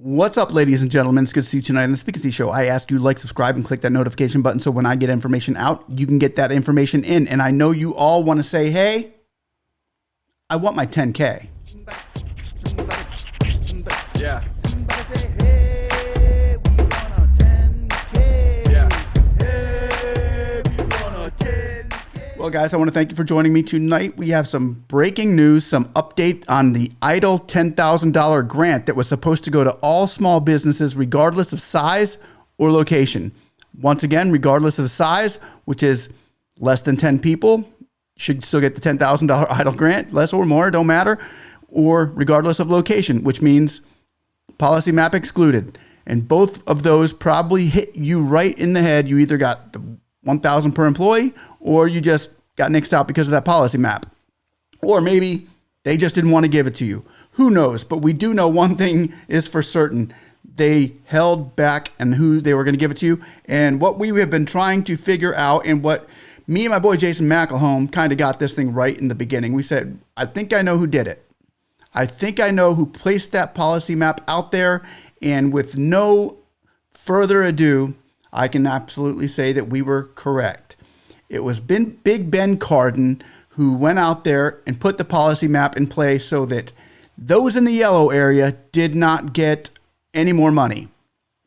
What's up, ladies and gentlemen? It's good to see you tonight on the Speak and See Show. I ask you like, subscribe, and click that notification button so when I get information out, you can get that information in. And I know you all want to say, hey, I want my 10K. Yeah. Well, guys, I want to thank you for joining me tonight. We have some breaking news, some update on the EIDL $10,000 grant that was supposed to go to all small businesses, regardless of size or location. Once again, regardless of size, which is less than 10 people, should still get the $10,000 EIDL grant, less or more, don't matter, or regardless of location, which means policy map excluded. And both of those probably hit you right in the head. You either got the $1,000 per employee, or you just got nixed out because of that policy map. Or maybe they just didn't want to give it to you. Who knows? But we do know one thing is for certain. They held back on who they were going to give it to. And what we have been trying to figure out, and what me and my boy Jason McElhone kind of got this thing right in the beginning. We said, I think I know who did it. I think I know who placed that policy map out there. And with no further ado, I can absolutely say that we were correct. It was Big Ben Cardin who went out there and put the policy map in place so that those in the yellow area did not get any more money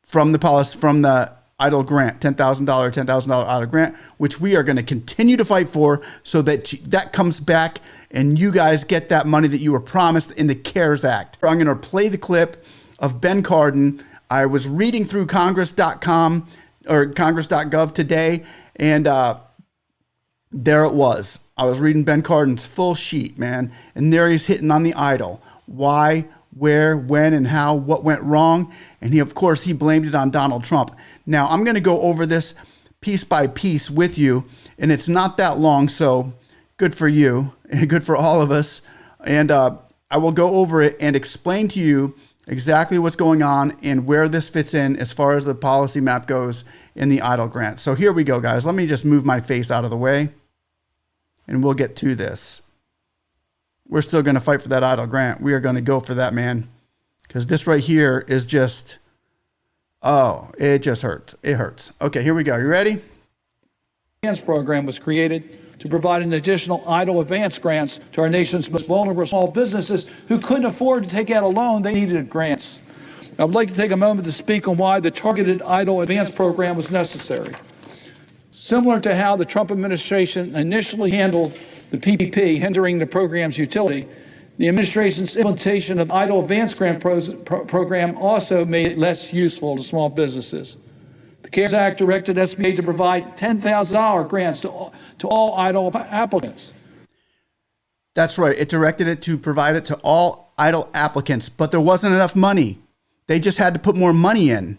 from the EIDL grant, $10,000 EIDL grant, which we are going to continue to fight for so that that comes back and you guys get that money that you were promised in the CARES Act. I'm going to play the clip of Ben Cardin. I was reading through congress.com or congress.gov today, and there it was. I was reading Ben Cardin's full sheet, man, and there he's hitting on the EIDL. Why, where, when, and how, what went wrong, and of course, he blamed it on Donald Trump. Now, I'm going to go over this piece by piece with you, and it's not that long, so good for you, and good for all of us, and I will go over it and explain to you exactly what's going on and where this fits in as far as the policy map goes in the EIDL grant. So here we go, guys. Let me just move my face out of the way and we'll get to this. We're still going to fight for that EIDL grant. We are going to go for that, man, because this right here is just, oh, it just hurts. It hurts. Okay, here we go. You ready? Advance program was created to provide an additional EIDL advance grants to our nation's most vulnerable small businesses who couldn't afford to take out a loan. They needed grants. I would like to take a moment to speak on why the targeted EIDL advance program was necessary. Similar to how the Trump administration initially handled the PPP, hindering the program's utility, the administration's implementation of EIDL advance grant program also made it less useful to small businesses. The CARES Act directed SBA to provide $10,000 grants to all EIDL applicants. That's right. It directed it to provide it to all EIDL applicants, but there wasn't enough money. They just had to put more money in.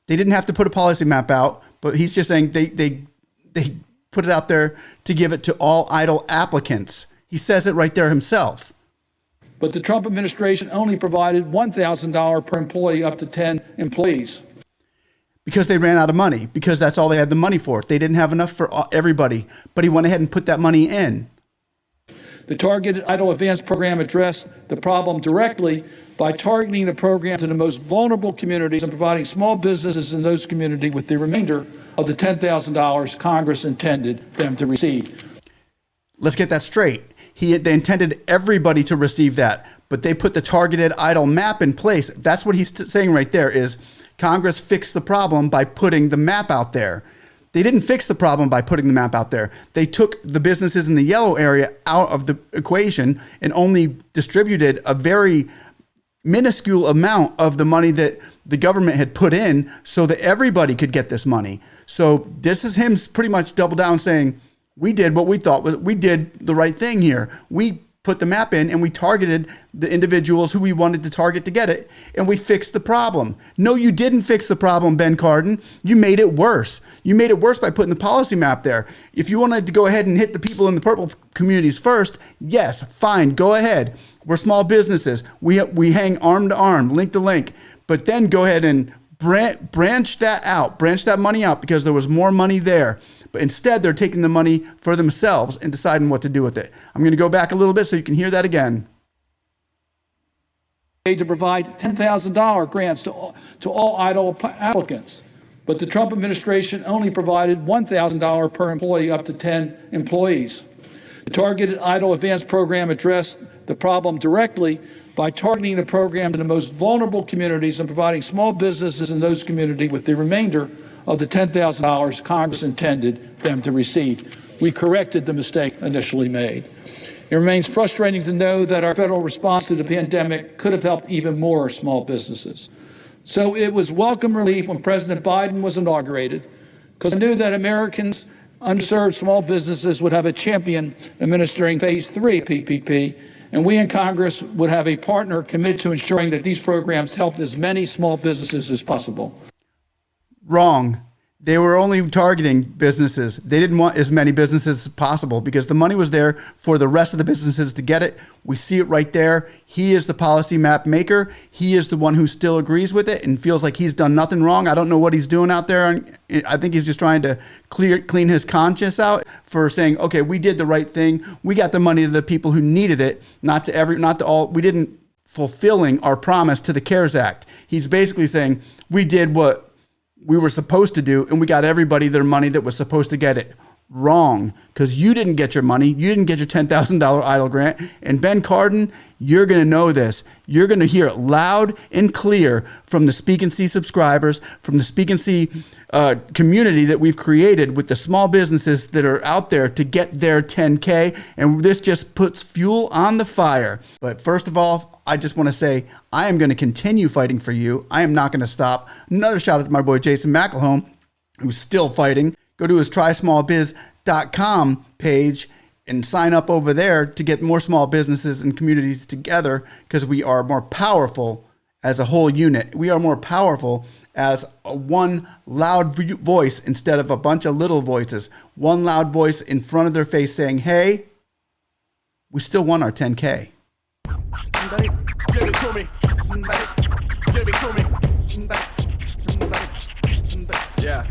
They didn't have to put a policy map out, but he's just saying they put it out there to give it to all EIDL applicants. He says it right there himself. But the Trump administration only provided $1,000 per employee up to 10 employees. Because they ran out of money, because that's all they had the money for. They didn't have enough for everybody, but he went ahead and put that money in. The targeted EIDL advance program addressed the problem directly by targeting the program to the most vulnerable communities and providing small businesses in those communities with the remainder of the $10,000 Congress intended them to receive. Let's get that straight. They intended everybody to receive that, but they put the targeted EIDL map in place. That's what he's saying right there is Congress fixed the problem by putting the map out there. They didn't fix the problem by putting the map out there. They took the businesses in the yellow area out of the equation and only distributed a very minuscule amount of the money that the government had put in so that everybody could get this money. So this is him pretty much double down saying, we did what we thought was, we did the right thing here. We put the map in and we targeted the individuals who we wanted to target to get it, and we fixed the problem. No, you didn't fix the problem, Ben Cardin. You made it worse. You made it worse by putting the policy map there. If you wanted to go ahead and hit the people in the purple communities first, yes, fine, go ahead. We're small businesses. We hang arm to arm, link to link, but then go ahead and branch that out, branch that money out because there was more money there. But instead, they're taking the money for themselves and deciding what to do with it. I'm going to go back a little bit so you can hear that again. to provide $10,000 grants to all EIDL applicants. But the Trump administration only provided $1,000 per employee up to 10 employees. The targeted EIDL Advance program addressed the problem directly by targeting the program to the most vulnerable communities and providing small businesses in those communities with the remainder of the $10,000 Congress intended them to receive. We corrected the mistake initially made. It remains frustrating to know that our federal response to the pandemic could have helped even more small businesses. So it was welcome relief when President Biden was inaugurated, because I knew that Americans, underserved small businesses, would have a champion administering phase 3 of PPP, and we in Congress would have a partner committed to ensuring that these programs helped as many small businesses as possible. Wrong. They were only targeting businesses. They didn't want as many businesses as possible because the money was there for the rest of the businesses to get it. We see it right there. He is the policy map maker. He is the one who still agrees with it and feels like he's done nothing wrong. I don't know what he's doing out there. I think he's just trying to clean his conscience out for saying, okay, we did the right thing. We got the money to the people who needed it, not to all. We didn't fulfilling our promise to the CARES Act. He's basically saying we did what we were supposed to do, and we got everybody their money that was supposed to get it. Wrong, because you didn't get your money. You didn't get your $10,000 EIDL grant. And Ben Cardin, you're going to know this. You're going to hear it loud and clear from the Speak and See subscribers, from the Speak and See community that we've created with the small businesses that are out there to get their 10K. And this just puts fuel on the fire. But first of all, I just want to say I am going to continue fighting for you. I am not going to stop. Another shout out to my boy Jason McElhone, who's still fighting. Go to his trysmallbiz.com page and sign up over there to get more small businesses and communities together, because we are more powerful as a whole unit. We are more powerful as one loud voice instead of a bunch of little voices. One loud voice in front of their face saying, hey, we still want our 10K. Somebody, give it to me. Somebody, give it to me. Somebody. Yeah.